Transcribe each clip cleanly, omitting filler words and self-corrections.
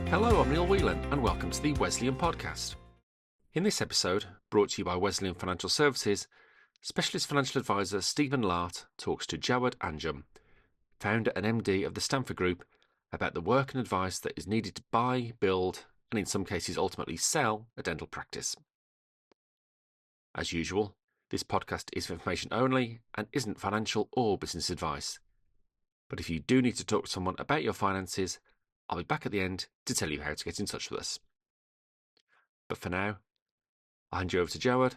Hello, I'm Neil Whelan and welcome to the Wesleyan podcast. In this episode, brought to you by Wesleyan Financial Services, Specialist Financial Advisor Stephen Lart talks to Jawad Anjum, founder and MD of the Stanford Group, about the work and advice that is needed to buy, build, and in some cases ultimately sell a dental practice. As usual, this podcast is for information only and isn't financial or business advice. But if you do need to talk to someone about your finances, I'll be back at the end to tell you how to get in touch with us. But for now, I'll hand you over to Jawad.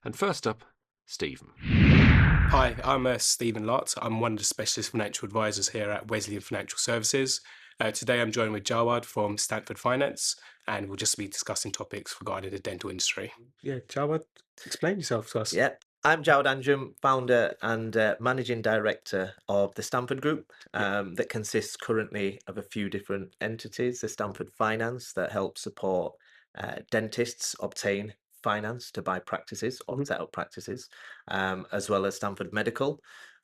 And first up, Stephen. Hi, I'm Stephen Lart. I'm one of the specialist financial advisors here at Wesleyan Financial Services. Today I'm joined with Jawad from Stanford Finance, and we'll just be discussing topics regarding the dental industry. Yeah, Jawad, explain yourself to us. Yeah, I'm Jawad Anjum, founder and managing director of the Stanford Group, that consists currently of a few different entities. The Stanford Finance that helps support dentists obtain finance to buy practices or set up practices, as well as Stanford Medical,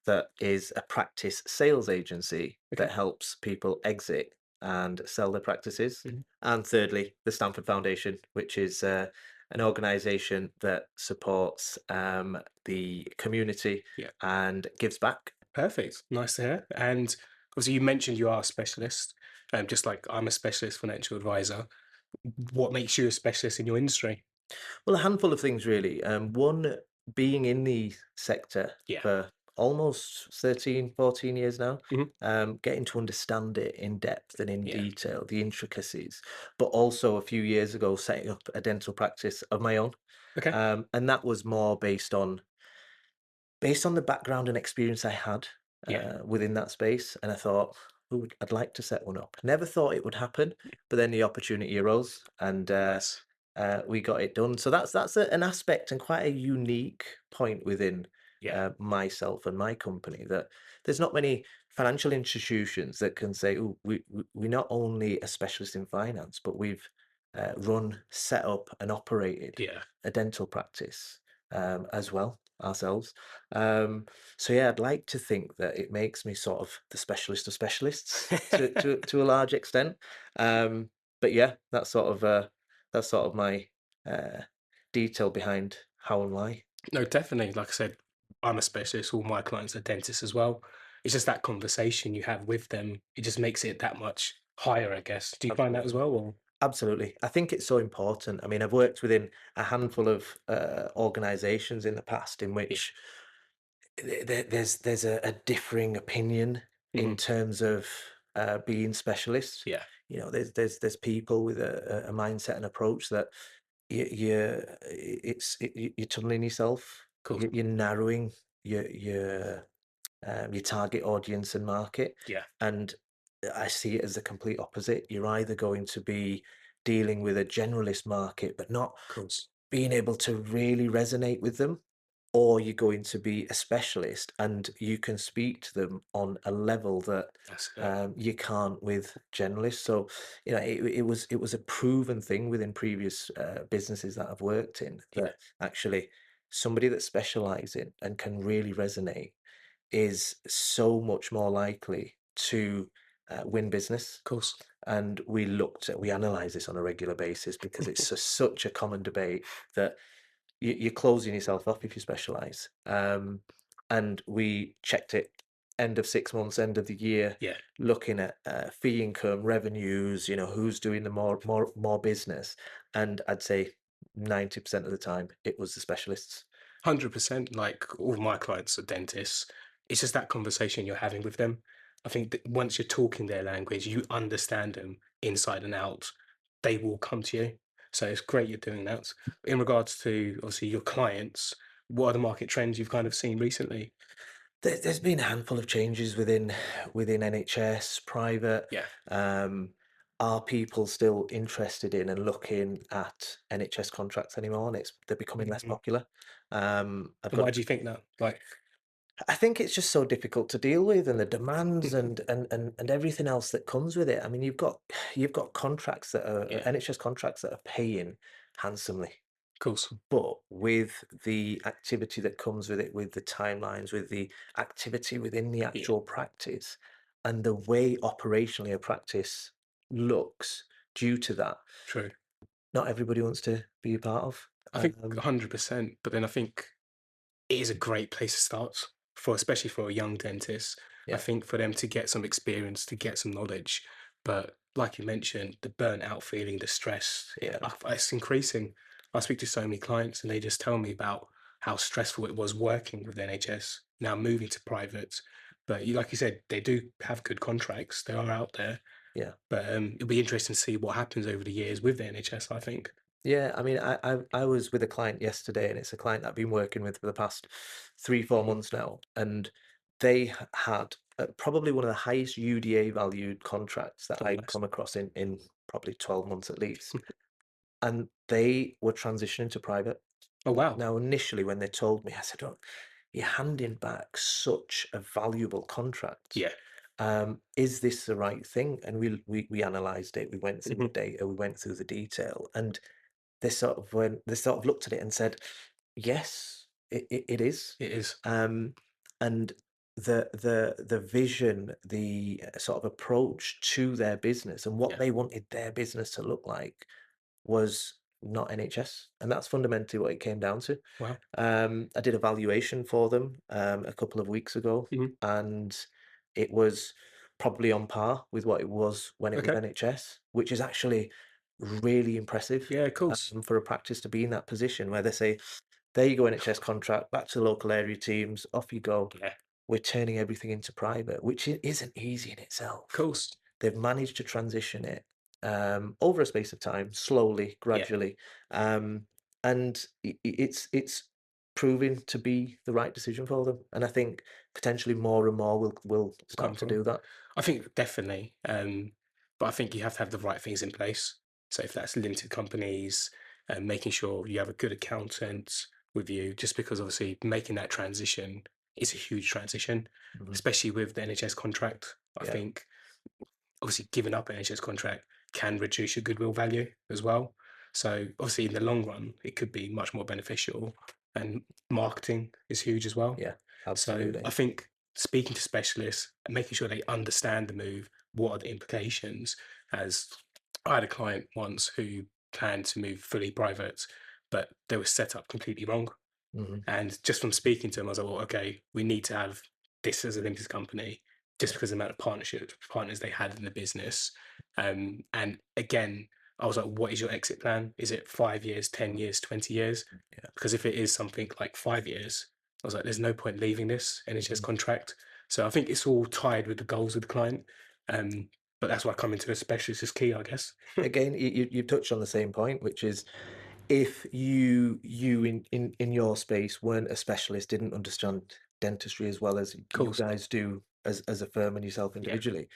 that is a practice sales agency that helps people exit and sell their practices. And thirdly, the Stanford Foundation, which is an organisation that supports the community and gives back. Perfect. Nice to hear. And obviously you mentioned you are a specialist, just like I'm a specialist financial advisor. What makes you a specialist in your industry? Well, a handful of things really. One, being in the sector for almost 13, 14 years now, getting to understand it in depth and in detail, the intricacies, but also a few years ago setting up a dental practice of my own. And that was more based on the background and experience I had within that space. And I thought, "Ooh, I'd like to set one up." Never thought it would happen, but then the opportunity arose and we got it done. So that's an aspect and quite a unique point within myself and my company, that there's not many financial institutions that can say, "Oh, we're not only a specialist in finance, but we've run, set up, and operated a dental practice as well ourselves." So yeah, I'd like to think that it makes me sort of the specialist of specialists to a large extent. But yeah, that's sort of my detail behind how and why. No, definitely. Like I said, I'm a specialist. All my clients are dentists as well. It's just that conversation you have with them. It just makes it that much higher, I guess. Do you find that as well? Or? Absolutely. I think it's so important. I mean, I've worked within a handful of organizations in the past in which there's a differing opinion in terms of being specialists. You know, there's people with a mindset and approach that you're tunneling yourself. You're narrowing your target audience and market. And I see it as the complete opposite. You're either going to be dealing with a generalist market, but not being able to really resonate with them, or you're going to be a specialist and you can speak to them on a level that you can't with generalists. So, you know, it was a proven thing within previous businesses that I've worked in, that actually somebody that specializes in and can really resonate is so much more likely to win business. Of course. And we analyze this on a regular basis because it's such a common debate that you're closing yourself off if you specialize. And we checked it end of 6 months, end of the year, looking at fee income, revenues, you know, who's doing the more business. And I'd say 90% of the time it was the specialists. 100%. Like all my clients are dentists. It's just that conversation you're having with them. I think that once you're talking their language, you understand them inside and out, they will come to you. So it's great you're doing that. In regards to obviously your clients, what are the market trends you've kind of seen recently? There's been a handful of changes within NHS, private. Are people still interested in and looking at NHS contracts anymore? And they're becoming less popular. Why do you think that? Like, I think it's just so difficult to deal with, and the demands and everything else that comes with it. I mean, you've got contracts that are NHS contracts that are paying handsomely. Of course. But with the activity that comes with it, with the timelines, with the activity within the actual practice, and the way operationally a practice looks due to that, True. not everybody wants to be a part of. I think 100%. But then I think it is a great place to start for, especially for a young dentist. I Yeah, think for them to get some experience, to get some knowledge. But like you mentioned, the burnt out feeling, the stress, yeah, it's increasing. I speak to so many clients and they just tell me about how stressful it was working with the NHS, now moving to private. But like you said, they do have good contracts. They are out there. yeah. But it'll be interesting to see what happens over the years with the NHS, I think. Yeah, I mean, I was with a client yesterday, and it's a client that I've been working with for the past 3 4 months now, and they had probably one of the highest UDA valued contracts that Oh, I'd nice. come across in probably 12 months at least, and they were transitioning to private. Oh, wow. Now, initially, when they told me, I said, "Oh, you're handing back such a valuable contract. Yeah. Is this the right thing?" And we analysed it. We went through Hmm. the data. We went through the detail, and they sort of looked at it and said, "Yes, it is." It is. And the vision, the sort of approach to their business and what Yeah. they wanted their business to look like was not NHS, and that's fundamentally what it came down to. Wow. I did a valuation for them a couple of weeks ago, Hmm. and it was probably on par with what it was when it was Okay. NHS, which is actually really impressive Yeah, of course. for a practice to be in that position where they say, "There you go, NHS contract, back to local area teams, off you go. Yeah, of We're turning everything into private," which isn't easy in itself. course. They've managed to transition it over a space of time, slowly, Yeah, gradually, and it's proving to be the right decision for them. And I think potentially more and more will come start to from. do that. I think definitely. But I think you have to have the right things in place. So if that's limited companies, making sure you have a good accountant with you, just because obviously making that transition is a huge transition, Mhm. especially with the NHS contract. I Yeah, think obviously giving up an NHS contract can reduce your goodwill value as well. So obviously in the long run, it could be much more beneficial, and marketing is huge as well. yeah, So I absolutely. think speaking to specialists and making sure they understand the move, what are the implications? As I had a client once who planned to move fully private, but they were set up completely wrong. Hmm. And just from speaking to them, I was like, well, okay, we need to have this as a limited company just Yeah, because of the amount of partners they had in the business. And again, I was like, what is your exit plan? Is it 5 years, 10 years, 20 years? yeah. Because if it is something like 5 years, I was like, there's no point leaving this NHS Mhm. contract. So I think it's all tied with the goals of the client. But that's why coming to a specialist is key, I guess. Again, you've touched on the same point, which is if you in your space weren't a specialist, didn't understand dentistry as well as Of you course. guys do as a firm and yourself Yeah. individually,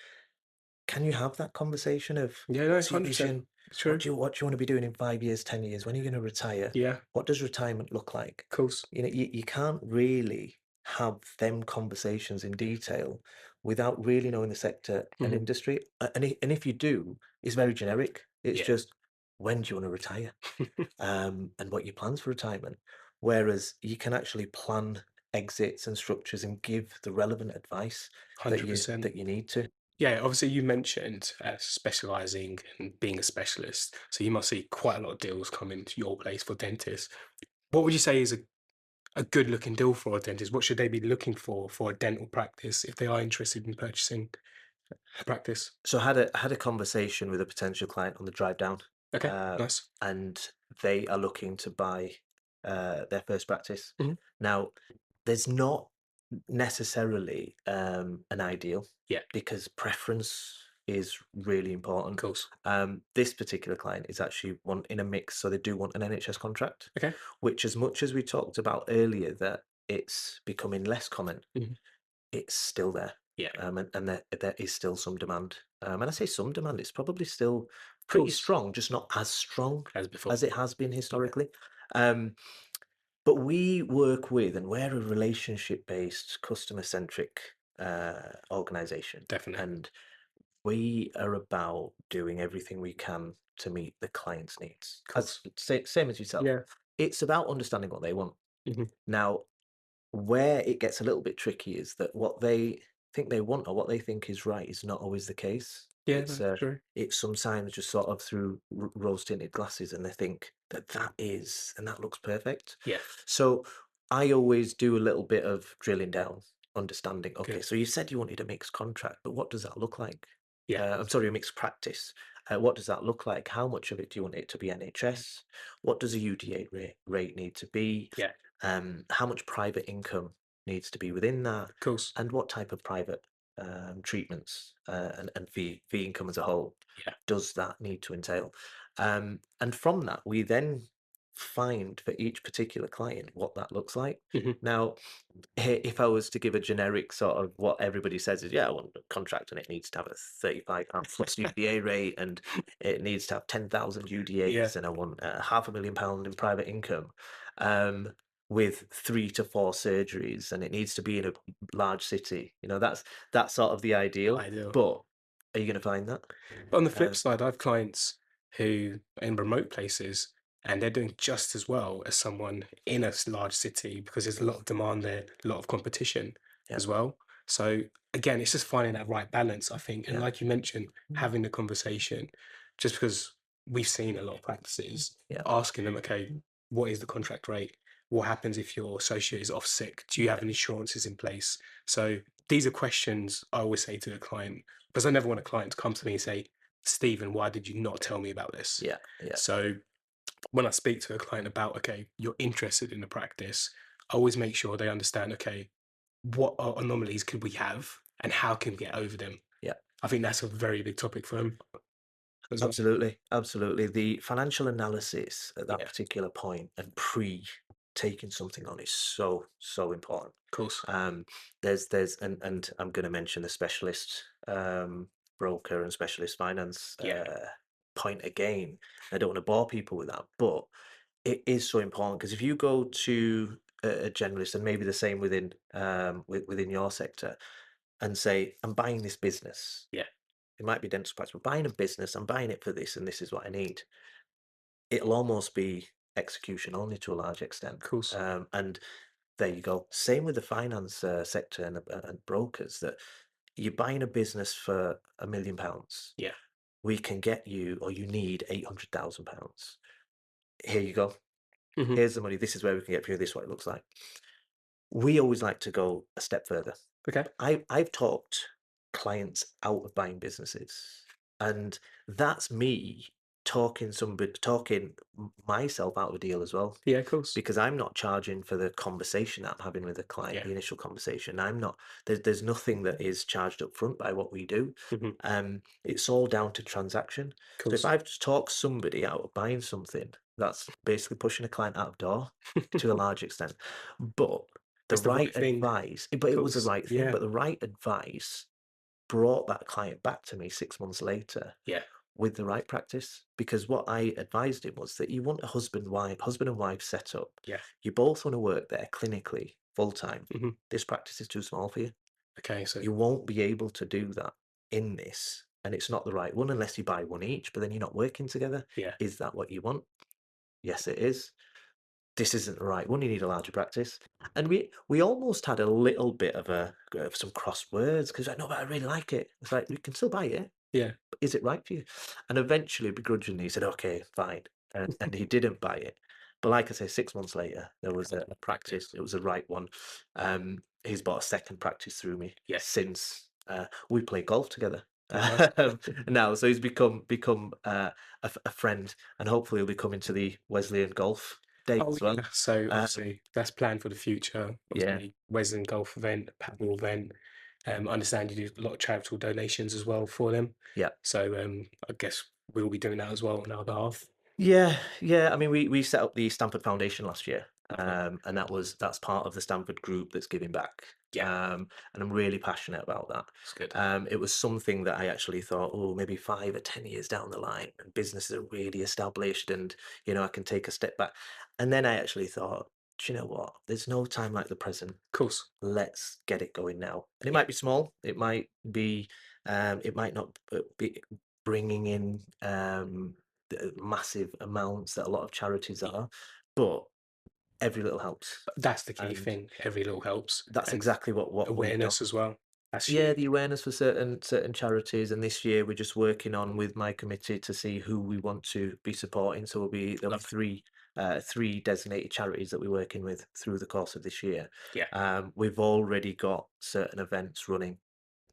can you have that conversation of Yeah, no, what's it's your 100%. vision? It's true. What do you want to be doing in 5 years, 10 years? When are you going to retire? Yeah, of What does retirement look like? course. You can't really have them conversations in detail without really knowing the sector and Mhm. industry. And if you do, it's very generic. It's Yeah. just when do you want to retire? And what your plans for retirement. Whereas you can actually plan exits and structures and give the relevant advice that you 100%. that you need to. Yeah, obviously you mentioned specializing and being a specialist, so you must see quite a lot of deals come into your place for dentists. What would you say is a good looking deal for a dentist? What should they be looking for a dental practice if they are interested in purchasing a practice? So I had a conversation with a potential client on the drive down, Okay, uh, nice. and they are looking to buy their first practice. Hmm. Now, there's not necessarily an ideal Yeah, because preference is really of important. course. This particular client is actually one in a mix, so they do want an NHS contract, Okay. which, as much as we talked about earlier, that it's becoming less common, Hmm. it's still there. Yeah, And there is still some demand. And I say some demand, it's probably still of pretty course. strong, just not as strong As before. as it has been Yeah, historically. Um, but we work with, and we're a relationship based, customer centric organization. definitely. And we are about doing everything we can to meet the client's needs. Of As course. same as yourself. Yeah. It's about understanding what they want. Hmm. Now, where it gets a little bit tricky is that what they think they want or what they think is right is not always the case. Yeah, It's that's true. it's sometimes just sort of through rose tinted glasses, and they think that that is and that looks perfect. Yeah, So I always do a little bit of drilling down, understanding. Okay, good. so you said you wanted a mixed contract, but what does that look like? Yeah, I'm sorry, a mixed practice. What does that look like? How much of it do you want it to be NHS? What does a UDA rate need to be? yeah, How much private income needs to be within that? of course. And what type of private treatments and fee income as a whole Yeah. does that need to entail? And from that, we then find for each particular client what that looks like. Mhm. Now, if I was to give a generic sort of what everybody says is, yeah, I want a contract and it needs to have a £35 plus UDA rate and it needs to have 10,000 Yeah, UDAs and I want £500,000 in private income. With 3 to 4 surgeries, and it needs to be in a large city. That's sort of the ideal. ideal. But are you going to find that? But on the flip Um, side, I have clients who are in remote places and they're doing just as well as someone in a large city because there's a lot of demand there, a lot of competition yeah, as well. So again, it's just finding that right balance, I think. And yeah, like you mentioned, having the conversation, just because we've seen a lot of practices, yeah, asking them, okay, what is the contract rate? What happens if your associate is off sick? Do you have yeah, any insurances in place? So these are questions I always say to the client because I never want a client to come to me and say, Stephen, why did you not tell me about this? yeah, yeah, So when I speak to a client about, okay, you're interested in the practice, I always make sure they understand, okay, what anomalies could we have and how can we get over them? yeah. I think that's a very big topic for them as well. Absolutely, absolutely. The financial analysis at that Yeah, of particular point and pre taking something on is so, so important. course. Um, and I'm going to mention the specialist broker and specialist finance Yeah, point again. I don't want to bore people with that, but it is so important because if you go to a generalist, and maybe the same within your sector, and say, "I'm buying this business." yeah, It might be dental practice, but buying a business, I'm buying it for this, and this is what I need. It'll almost be execution only to a large extent. of course. And there you go. Same with the finance sector and brokers. That you're buying a business for £1 million. Yeah. We can get you, or you need £800,000. Here you go. Hmm. Here's the money. This is where we can get for you. This is what it looks like. We always like to go a step further. Okay. I've talked clients out of buying businesses, and that's me talking myself out of a deal as well, Yeah, of course. because I'm not charging for the conversation that I'm having with the client, Yeah. the initial conversation. I'm not there's nothing that is charged up front by what we do. Hmm. It's all down to transaction. Of So if course. I've just talked somebody out of buying something, that's basically pushing a client out of door to a large extent. But the It's the right right thing. advice, but Of it was the course. right thing, Yeah. but the right advice brought that client back to me 6 months later Yeah. with the right practice. Because what I advised him was that you want a husband and wife set up. Yeah. You both want to work there clinically full time. Hmm. This practice is too small for you. Okay. So, You won't be able to do that in this. And it's not the right one unless you buy one each, but then you're not working together. yeah. Is that what you want? Yes, it is. This isn't the right one. You need a larger practice. And we almost had a little bit of some cross words because I know, but I really like it. It's like, we can still buy it. Yeah. But is it right for you? And eventually, begrudgingly, he said, okay, fine. And he didn't buy it. But like I say, 6 months later, there was a practice. It was the right one. He's bought a second practice through me Yeah. since we play golf together. Oh, nice. Now, so he's become a friend, and hopefully he'll be coming to the Wesleyan golf day Oh, as well. yeah. So Uh, obviously that's planned for the future. yeah, Obviously, Wesleyan golf event, paddle event. I understand you do a lot of charitable donations as well for them. yeah. So I guess we'll be doing that as well on our behalf. Yeah, yeah. I mean, we set up the Stanford Foundation last year, Lovely. and that's part of the Stanford Group that's giving back. Yeah, And I'm really passionate about that. it's good. It was something that I actually thought, oh, maybe 5 or 10 years down the line, and businesses are really established, and I can take a step back. And then I actually thought, do you know what? There's no time like the present. Of course. Let's get it going now. And it Yeah. might be small. It might not be bringing in the massive amounts that a lot of charities Yeah. are, but every little helps. But that's the key And thing. Every little helps, that's and exactly what we awareness as well. That's Yeah, huge. the awareness for certain charities, and this year we're just working on with my committee to see who we want to be supporting. So there'll be Love it. three designated charities that we're working with through the course of this year. Yeah. We've already got certain events running.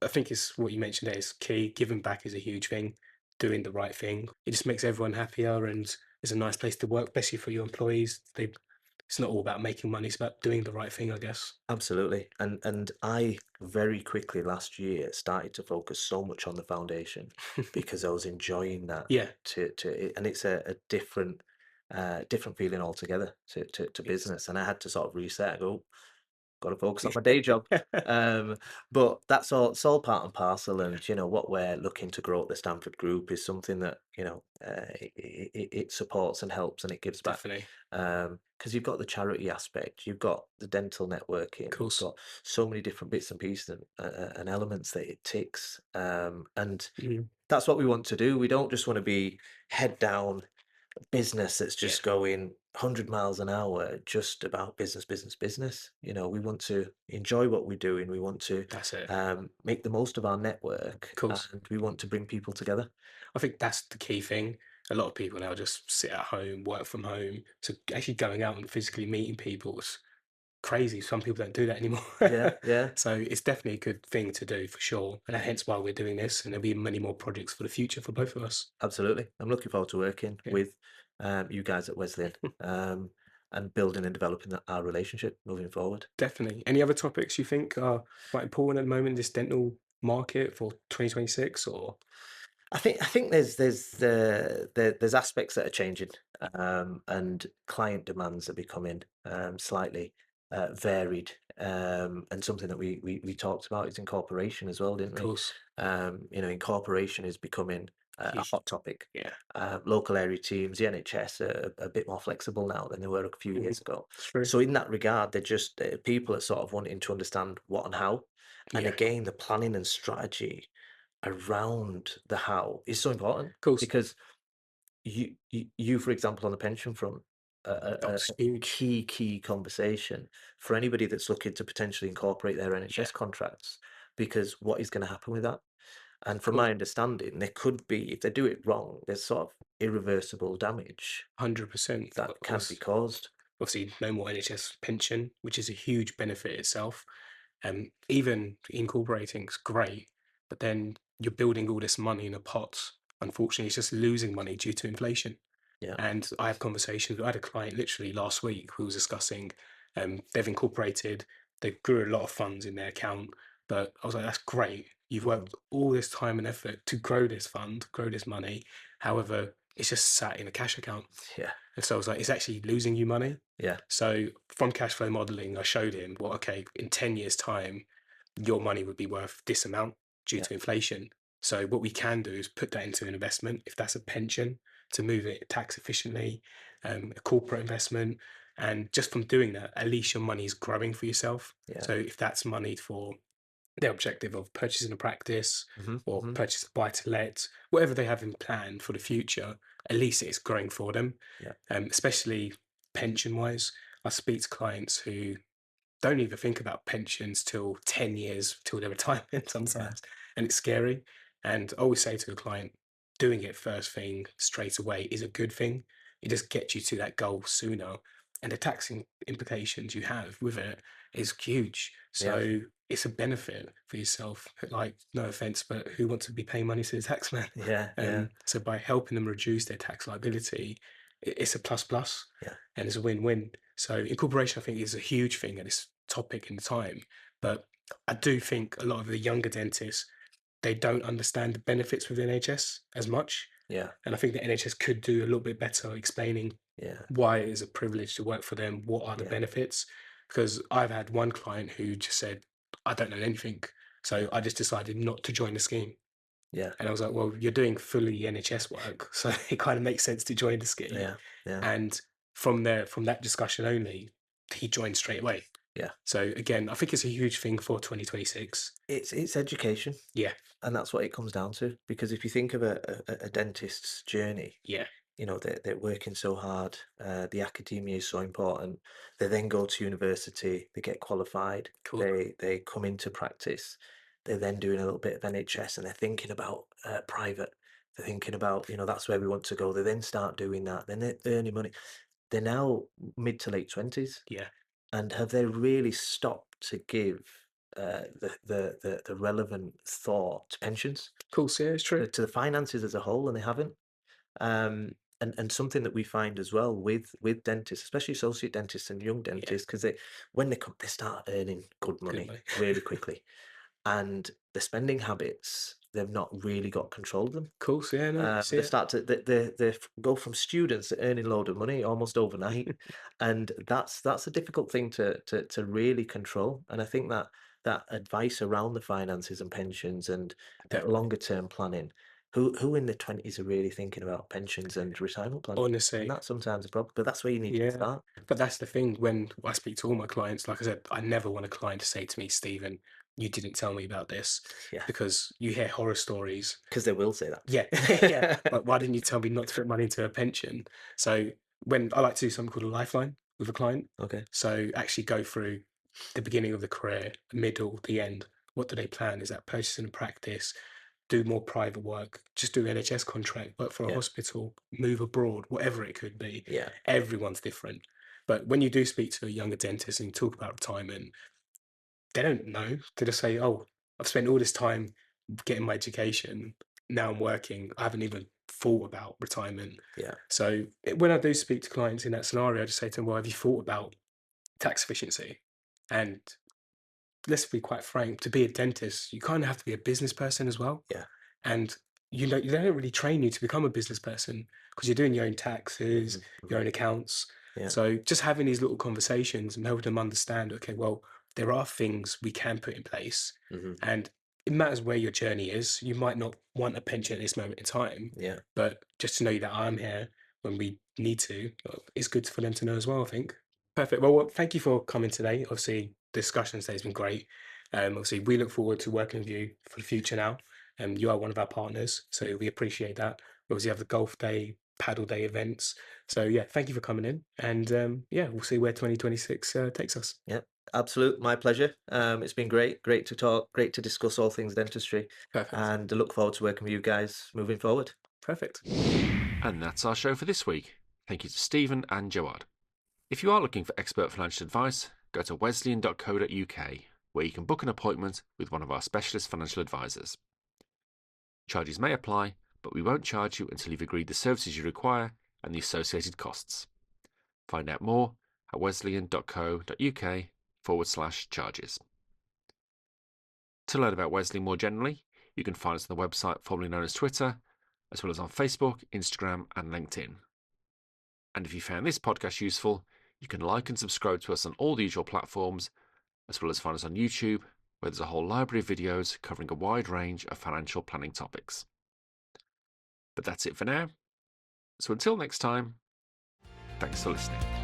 I think it's what you mentioned there is key. Giving back is a huge thing. Doing the right thing. It just makes everyone happier and it's a nice place to work, especially for your employees. It's not all about making money, it's about doing the right thing, I guess. Absolutely. And I very quickly last year started to focus so much on the foundation because I was enjoying that Yeah. and it's a different feeling altogether to It's business. And I had to sort of reset and go, got to focus on my day job. Um, but it's all part and parcel. Yeah, And what we're looking to grow at the Stanford Group is something that it supports and helps and it gives back. definitely. Because you've got the charity aspect, you've got the dental Of networking, you've course. got so many different bits and pieces and elements that it ticks. And Mhm. that's what we want to do. We don't just want to be head down business that's Yeah, just going 100 miles an hour, just about business, business, business. We want to enjoy what we're doing. We want to that's it. make the most of our network, Of course. and we want to bring people together. I think that's the key thing. A lot of people now just sit at home, work from home. So actually going out and physically meeting people is crazy. Some people don't do that anymore. Yeah, yeah, So it's definitely a good thing to do for sure. And hence why we're doing this. And there'll be many more projects for the future for both of us. absolutely. I'm looking forward to working Yeah, with you guys at Wesleyan, um, and building and developing our relationship moving forward. definitely. Any other topics you think are quite important at the moment in this dental market for 2026 or? I think there's aspects that are changing, and client demands are becoming slightly varied, and something that we talked about is incorporation as well, didn't Of we? course. Incorporation is becoming a Huge. hot topic. Yeah. Local area teams, the NHS are a bit more flexible now than they were a few Mhm. years ago. True. So in that regard, they're just people are sort of wanting to understand what and how, and Yeah. again, the planning and strategy around the how is so important Of course. because you for example, on the pension front, a, a, That's a huge. key conversation for anybody that's looking to potentially incorporate their Yeah. NHS contracts, because what is going to happen with that? And Of from course. my understanding, there could be, if they do it wrong, there's sort of irreversible damage 100%. that can be caused. Obviously, no more NHS pension, which is a huge benefit itself. Even incorporating is great, but then you're building all this money in a pot. Unfortunately, it's just losing money due to inflation. Yeah, And I have conversations. I had a client literally last week who was discussing they've incorporated, they grew a lot of funds in their account, but I was like, that's great. You've hmm, worked all this time and effort to grow this fund, grow this money. However, it's just sat in a cash account. yeah, And so I was like, it's actually losing you money. yeah, So from cash flow modeling, I showed him, well, okay, in 10 years' time, your money would be worth this amount due yeah, to inflation. So what we can do is put that into an investment, if that's a pension, to move it tax efficiently, a corporate investment. And just from doing that, at least your money is growing for yourself. yeah, So if that's money for their objective of purchasing a practice hmm, or hmm, purchase a buy to let, whatever they have in plan for the future, at least it's growing for them. yeah, Especially pension wise. I speak to clients who don't even think about pensions till 10 years till their retirement yeah, sometimes. And it's scary. And I always say to a client, doing it first thing straight away is a good thing. It just gets you to that goal sooner. And the implications you have with it is huge. yeah, So it's a benefit for yourself. Like, no offense, but who wants to be paying money to the tax man? yeah, yeah, So by helping them reduce their tax liability, it's a plus plus yeah, and it's a win-win. So incorporation, I think, is a huge thing at this topic in the time. But I do think a lot of the younger dentists, they don't understand the benefits with the NHS as much. yeah, And I think the NHS could do a little bit better explaining yeah, why it is a privilege to work for them, what are the yeah, benefits. Because I've had one client who just said, I don't know anything. So I just decided not to join the scheme. yeah, And I was like, well, you're doing fully NHS work. So it kind of makes sense to join the scheme. yeah, yeah, And from there, from that discussion only, he joined straight away. yeah. So again, I think it's a huge thing for 2026. It's education. Yeah, And that's what it comes down to. Because if you think of a dentist's journey, yeah, they're working so hard. The academia is so important. They then go to university, they get qualified, cool. they come into practice. they're then doing a little bit of NHS and they're thinking about private. They're thinking about, that's where we want to go. They then start doing that. Then they're earning money. They're now mid to late 20s. Yeah. And have they really stopped to give the relevant thought to pensions? Of course, yeah, it's true. To the finances as a whole, and they haven't. And something that we find as well with dentists, especially associate dentists and young dentists, because when they come, they start earning good money really quickly, and the spending habits, they've not really got control of them. Of course, yeah, no. They start to they go from students to earning a load of money almost overnight, and that's a difficult thing to really control. And I think that advice around the finances and pensions and longer term planning. Who in their 20s are really thinking about pensions and retirement planning? Honestly. And that's sometimes a problem, but that's where you need to start. But that's the thing, when I speak to all my clients, like I said, I never want a client to say to me, Stephen, you didn't tell me about this. Yeah. Because you hear horror stories. Because they will say that. Yeah. Yeah. Like, why didn't you tell me not to put money into a pension? So when I like to do something called a lifeline with a client. Okay. So actually go through the beginning of the career, the middle, the end. What do they plan? Is that purchasing and practice? Do more private work, just do NHS contract, work for a hospital, move abroad, whatever it could be. Yeah. Everyone's different. But when you do speak to a younger dentist and you talk about retirement, they don't know. They just say, oh, I've spent all this time getting my education. Now I'm working. I haven't even thought about retirement. Yeah. So when I do speak to clients in that scenario, I just say to them, well, have you thought about tax efficiency? And let's be quite frank, to be a dentist, you kind of have to be a business person as well. Yeah. And they don't really train you to become a business person because you're doing your own taxes, your own accounts. Yeah. So just having these little conversations and helping them understand, okay, well, there are things we can put in place, and it matters where your journey is. You might not want a pension at this moment in time, but just to know that I'm here when we need to, it's good for them to know as well, I think. Perfect. Well, thank you for coming today. Obviously, the discussion today has been great. Obviously, we look forward to working with you for the future now. You are one of our partners, so we appreciate that. We obviously have the golf day, paddle day events. So yeah, thank you for coming in, and we'll see where 2026 takes us. Yeah, absolute. My pleasure. It's been great to talk, great to discuss all things dentistry. Perfect. And I look forward to working with you guys moving forward. Perfect. And that's our show for this week. Thank you to Stephen and Jawad. If you are looking for expert financial advice, go to wesleyan.co.uk, where you can book an appointment with one of our specialist financial advisors. Charges may apply, but we won't charge you until you've agreed the services you require and the associated costs. Find out more at wesleyan.co.uk/charges. To learn about Wesleyan more generally, you can find us on the website formerly known as Twitter, as well as on Facebook, Instagram, and LinkedIn. And if you found this podcast useful, you can like and subscribe to us on all the usual platforms, as well as find us on YouTube, where there's a whole library of videos covering a wide range of financial planning topics. But that's it for now. So until next time, thanks for listening.